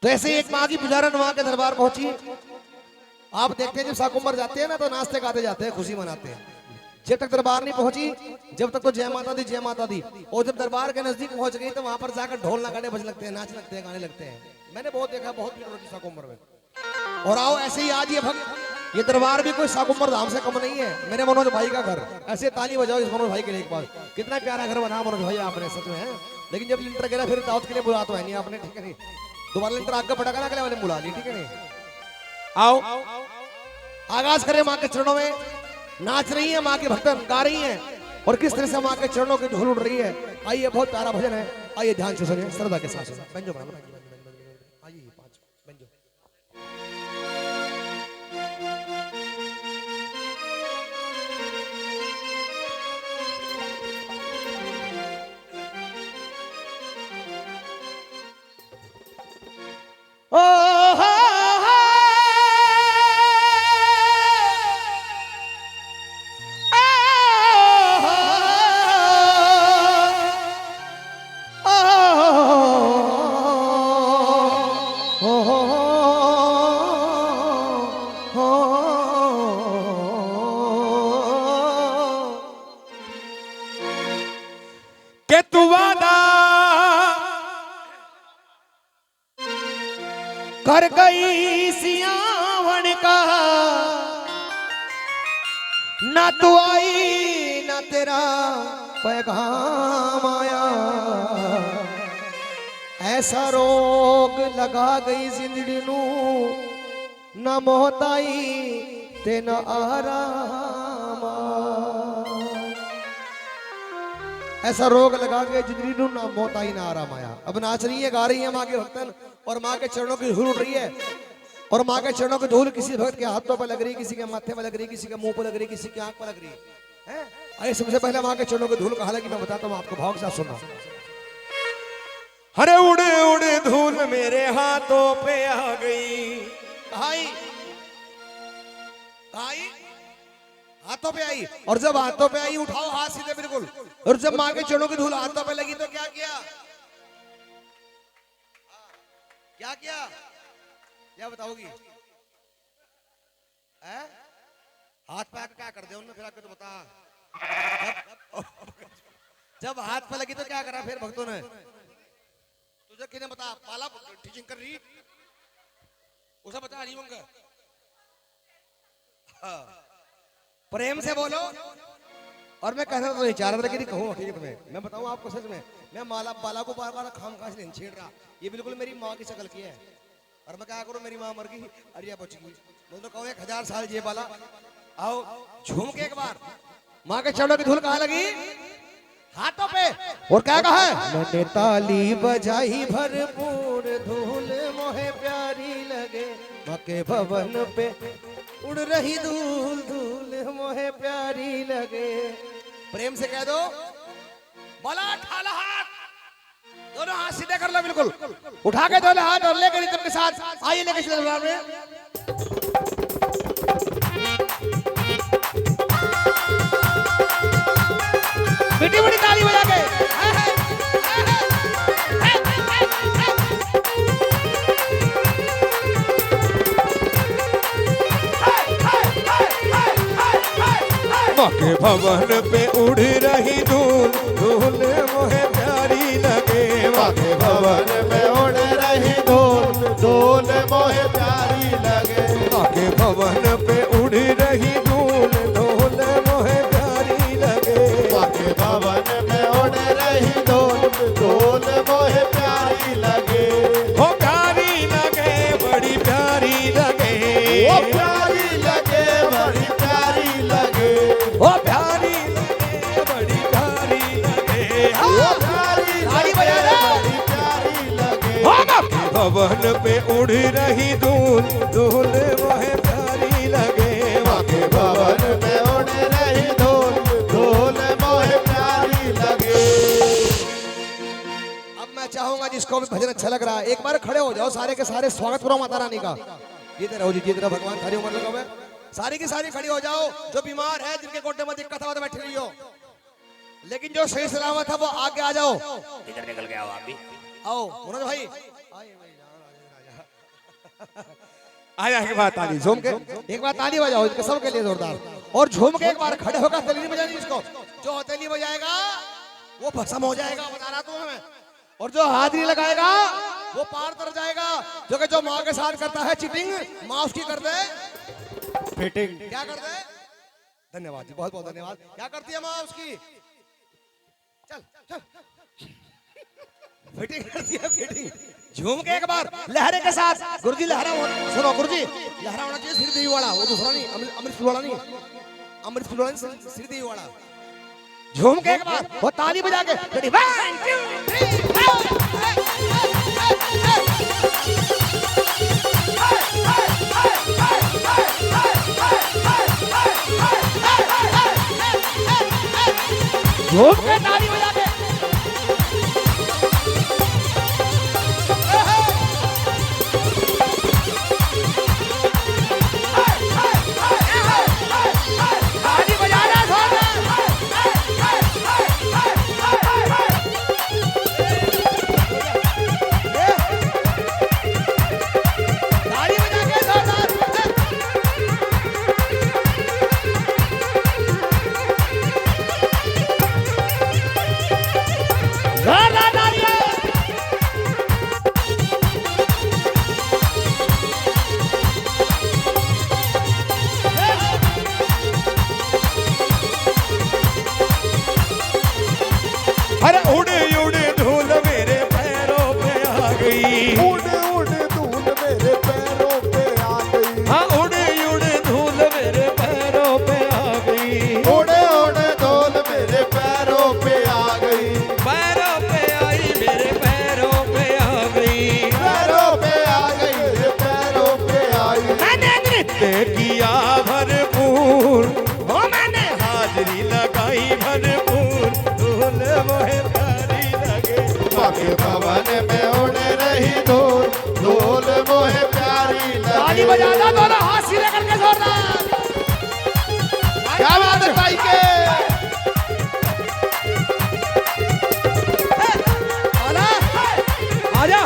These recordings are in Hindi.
तो ऐसे ही एक माँ की पुजारन वहां के दरबार पहुंची। आप देखते हैं जब साकुंबर जाते हैं ना तो नाचते गाते जाते हैं, खुशी मनाते हैं। जब तक दरबार नहीं पहुंची जब तक तो जय माता दी जय माता दी। और जब दरबार के नजदीक पहुंच गई तो वहां पर जाकर ढोल नगाड़े बज लगते हैं, नाच लगते हैं, गाने लगते हैं। मैंने बहुत देखा, बहुत भीड़ होती साकुंबर में। और आओ ऐसे ही आज ये भक्त, ये दरबार भी कोई साकुंबर धाम से कम नहीं है। मेरे मनोज भाई का घर, ऐसे ताली बजाओ इस मनोज भाई के लिए एक बार। कितना प्यारा घर बना मनोज भाई आपने, सच में है। लेकिन जब लिंटर गिरा फिर दावत के लिए बुला तो है नहीं आपने, ठीक है नहीं। दोबारा लिंटर आगे पड़ा ना, अगले वाले बुला ली, ठीक है नहीं। आओ आगाज करें, माँ के चरणों में नाच रही है, माँ के भक्तन गा रही हैं और किस तरह से माँ के चरणों की धूल उड़ रही है। आइए, बहुत प्यारा भजन है, आइए ध्यान से सुनिए, श्रद्धा के साथ सुनिए। बेंजो बना लो, आइए 5 बेंजो। ओ के तू वादा कर गई सियावन का, ना तू आई ना तेरा पैगाम आया। ऐसा रोग लगा गई जिंदड़ी नू, ना मौत आई ते न आराम। ऐसा रोग लगा के जिंदड़ी नू, ना मौत आई ना आराम आया। अब नाच रही है, गा रही है माँ के भक्तन और माँ के चरणों की धूल उड़ रही है। और माँ के चरणों की धूल किसी भक्त के हाथों पर लग रही, किसी के माथे पर लग रही, किसी के मुंह पर लग रही, किसी की आंख पर लग रही है। आइए सबसे पहले माँ के चरणों की धूल कहा लगी मैं बताता हूँ आपको, भाव के साथ सुनना। हरे उड़े उड़े धूल मेरे हाथों पे आ गई, आई आई हाथों पे आई। और जब हाथों पे आई, उठाओ हाथ सीधे बिल्कुल। और जब माँ के चरणों की धूल हाथों पे लगी तो क्या किया, क्या किया, क्या बताओगी? हाथ पे क्या कर दे उन्होंने, फिर आके तो बता। जब हाथ पे लगी तो क्या करा फिर भक्तों ने? तुझे किने बता, पाला टीचिंग कर रही उसे बता रही होंगे। प्रेम से बोलो। और मैं कहना तो नहीं चाह रहा था कि कहूँ हकीकत में, मैं बताऊँ आपको सच में, मैं माला बाला को बार बार खाम खास नहीं छेड़ रहा। ये बिल्कुल मेरी माँ की शक्ल की है। और मैं क्या करूँ, मेरी माँ मर गई, अरिया बच गई। मैं तो कहूँ 1000 साल ये बाला। आओ झूम के एक बार माँ के चरणों की धूल कहाँ लगी, हाथों पे। और क्या कहा है, मैंने ताली बजाई भरपूर, धूल मोहे प्यारी लगे। माँ के भवन पे उड़ रही धूल, धूल मोहे प्यारी लगे। प्रेम से कह दो, बोला ठाला हाथ, दोनों हाथ सीधे कर लो बिल्कुल, उठा के दोनों हाथ और लेकर रिदम के साथ आइए लेकर चले दरबार में। मीठी मीठी ताली बजा के माँ के भवन पे उड़ रही धूल, धूल मोहे प्यारी लगे। माँ के भवन पे उड़ रही धूल, धूल मोहे प्यारी लगे। माँ के भवन पे उड़ रही धूल, धूल मोहे प्यारी लगे। माँ के भवन पे उड़ रही धूल, धूल मोहे प्यारी लगे। हो प्यारी लगे, बड़ी प्यारी लगे। ओ प्यारी लगे, बड़ी प्यारी लगे। ओ प्यारी लगे, बड़ी प्यारी लगे। ओ प्यारी लगे, बड़ी प्यारी लगे। माँ के भवन पे उड़ रही धूल, धूल मोहे प्यारी लगे। माँ के भवन पे उड़ रही धूल, धूल मोहे प्यारी लगे। अब मैं चाहूंगा जिसको भी भजन अच्छा लग रहा है एक बार खड़े हो जाओ, सारे के सारे स्वागत करो माता रानी का। जीते रहो जी, जीते रहो, भगवान थारी उम्र लगा हुआ है। सारी की सारी खड़ी हो जाओ, जो बीमार है, जिनके कोटे में दिक्कत है, बैठे रही हो। लेकिन जो सही सलामत है वो आगे आ जाओ, इधर निकल के आओ। आप भी आओ मनोज भाई, आया के बाद ताली झूम के एक बार ताली बजाओ इसके सबके लिए जोरदार, और झूम के एक बार खड़े होकर ताली नहीं बजानी इसको। जो ताली बजाएगा वो भस्म हो जाएगा, बता रहा तू हमें, और जो हाथ नहीं लगाएगा वो पार तर जाएगा। जो कि जो माँ के साथ करता है चीटिंग, माँ उसकी कर दे फिटिंग। क्या कर दे? धन्यवाद जी, बहुत बहुत धन्यवाद। क्या करती है माँ उसकी? चल चल फिटिंग करती है, फिटिंग। झूम के एक बार लहरे के साथ गुरुजी लहरा, सुनो गुरुजी, लहरा होना चाहिए श्रीदेवी वाला, वो दूसरा नहीं, अमृत वाला नहीं, अमृत वाला नहीं, श्रीदेवी वाला। झूम के एक बार वो ताली बजा के रेडी 1 2 3 झूम के ताली बजा के किया भरपूर, हो मैंने हाजरी लगाई भरपूर, धूल मोहे प्यारी लगे, बाके भवन में उड़ रही धूल, धूल मोहे प्यारी लगे। ताली बजाना दोनों हाथ सीधे करके जोरदार। क्या बात है भाई के? आजा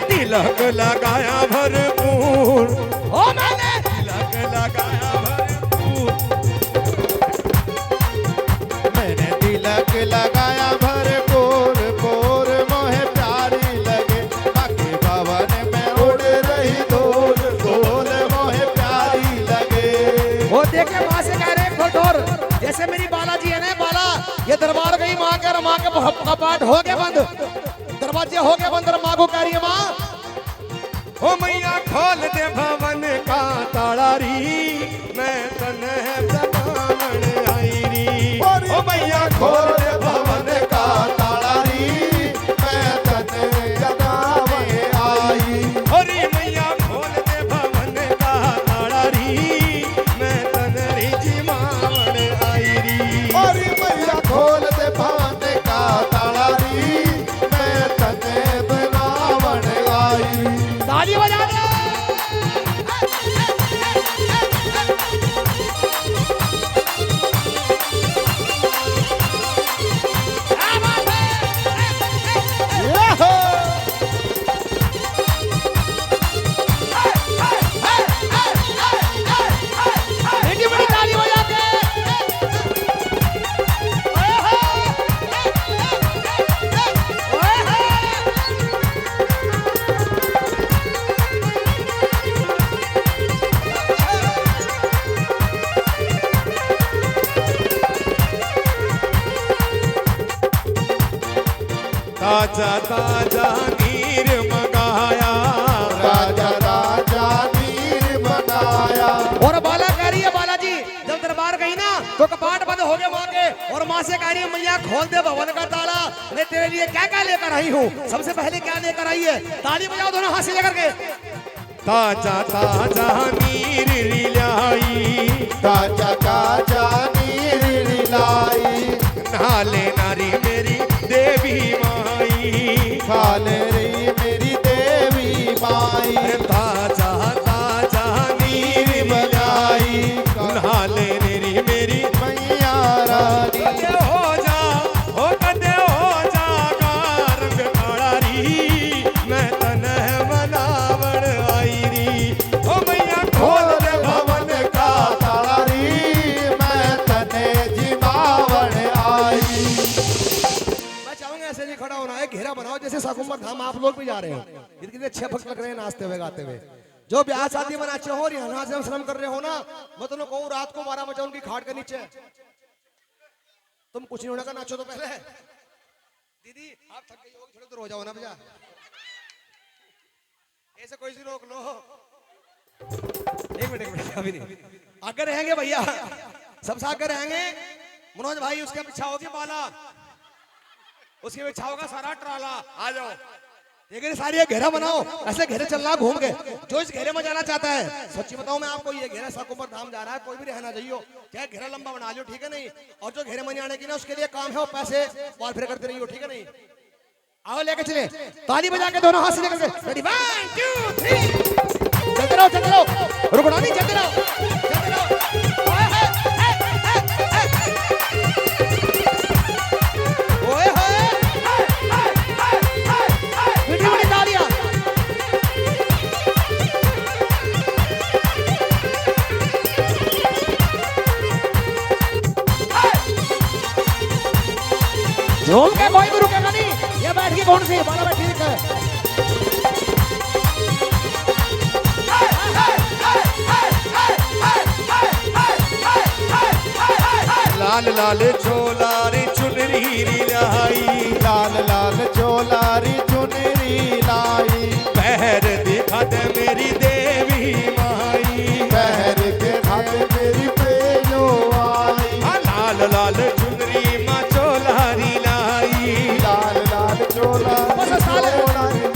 तिलक लगाया भरपूर, ओ मैंने तिलक लगाया भरपूर, मैंने तिलक लगाया भरपूर, पूर मोहे प्यारी लगे, बाके भवन में उड़ रही धूल, धूल मोहे प्यारी लगे। वो देखे माँ से कह रहे खोटोर, जैसे मेरी बालाजी है ना, बाला ये दरबार गई माँ के, माँ के कपाट हो गए बंद, दरवाजे हो गए बंद, माँ को कह रही है माँ ओ मैया खोल दे भवन का ताला री, मैं तने जगावन आई री, ओ मैया खोल दे भवन का ताला री, मैं तने जगावन आई। अरे मैया खोल दे भवन का ताला री, मैं तने जिमावन आई री, अरे मैया खोल दे भवन का ताला री, मैं तने बनावन आई। ताली बजा दे। माँ से कह रही है मैया खोल दे भवन का ताला, मैं तेरे लिए क्या क्या लेकर आई हूँ। सबसे पहले क्या लेकर आई है, ताली बजाओ दोनों हाथ से लेकर के। ताजा ताजा नीर लाई, ताजा ताजा नीर लाई, नाले नारी मेरी देवी माई, खाले रे मेरी देवी माई, ताजा ताजा नीर लाई, नाले नारी मेरी मैया रानी। कदे हो जा, ओ कदे हो जा का रंग काला री, मैं तनह मनावण आई री, ओ मैया खोल दे भवन का ताला री, मैं तने जिमावण आई। मैं चाहूंगा ऐसे नहीं खड़ा होना है, घेरा बनाओ जैसे साकुम्बर धाम आप लोग भी जा रहे हो। कितने अच्छे भक्त लग रहे हैं नाचते हुए गाते हुए। जो ब्याह शादी में नाचे हो रही है से श्रम कर रहे हो ना, मैं तुम्हें कहूँ रात को 12 बजे उनकी खाट के नीचे तुम कुछ नहीं होने का, नाचो तो पहले। दीदी आप थक गई होगी, थोड़ी दूर हो जाओ ना भैया, ऐसे कोई सी रोक लो। एक मिनट अभी नहीं, आगे रहेंगे भैया, सब आगे रहेंगे। मनोज भाई उसके पीछा होगी बाला, उसके पीछा होगा सारा ट्राला। आ जाओ, ये सारी घेरा बनाओ, ऐसे घेरे चलना घूम के। जो इस घेरे में जाना चाहता है, सच्ची बताऊं मैं आपको, ये घेरा साकुम्बर धाम जा रहा है, कोई भी रहना चाहिए, क्या घेरा लंबा बना लो, ठीक है नहीं। और जो घेरे में नहीं आने की ना, उसके लिए काम है वो पैसे बाल फिर करते रहिए, ठीक है नहीं। आओ लेके चले, ताली बजा के दोनों हाथ से लेकर के। रेडी 1 2 3, चलते रहो चलते रहो, रुकना नहीं, चलते रहो चलते रहो। ओए होए मीठी मीठी तालियां। झूम के कोई भी रुकेगा नहीं, ये बैठ के कौन सी बाला बैठी है। लाल लाल चोला रे चुनरी लाई, लाल लाल चोलारी चुनरी लाई, पैर दिखा दे मेरी देवी माई, पैर के हाथ मेरी पेलो आई, लाल लाल चुनरी माँ चोलारी लाई, लाल लाल चोलारी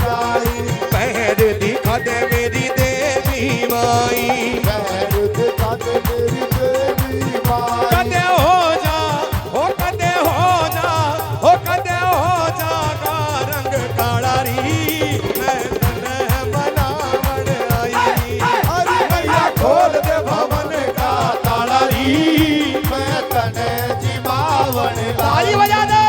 लाई, पैर दिखा दे मेरी देवी माई, पैर दिखा दे मेरी देवी माई, कदे हो जा, ओ कदे हो जा, ओ कदे हो जा का रंग काला री, मैं तन्ह मनावण आई। अरे भैया खोल दे भवन का ताला री, मैं तने जिमावण ताली लाई। बजा दे।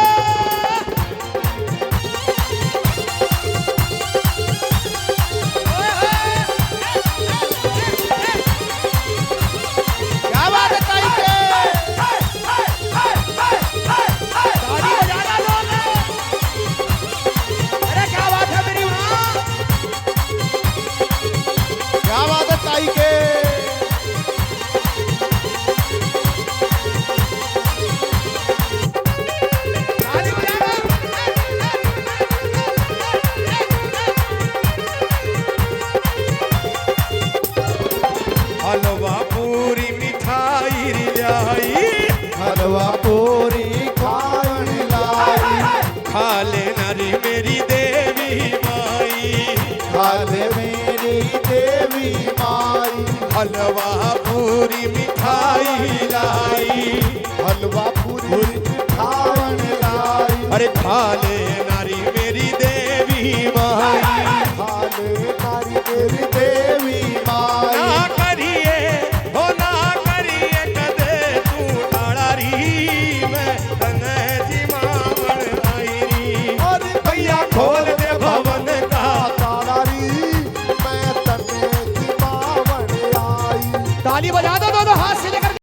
क्या बात है ताली के, ताली बजाना लोग। अरे क्या बात है मेरी माँ, क्या बात है ताई के, ताली बजाना। हलवा पूरी मिठाई लाई, हलवा पूरी खान लाई, खा ले नारी मेरी देवी माई, खाले मेरी देवी माई, हलवा पूरी मिठाई लाई, हलवा पूरी खान लाई, अरे खा ले नारी मेरी देवी माई, खाले नारी मेरी देवी माई, ना करिए हो ना करिए कदे तू टाड़ा री, मैं तन्ह जिमावण आई री, अरे भैया खोल दे भवन का ताला री, मैं तने जिमावण आई। ताली बजा दो दोनों हाथ से लेकर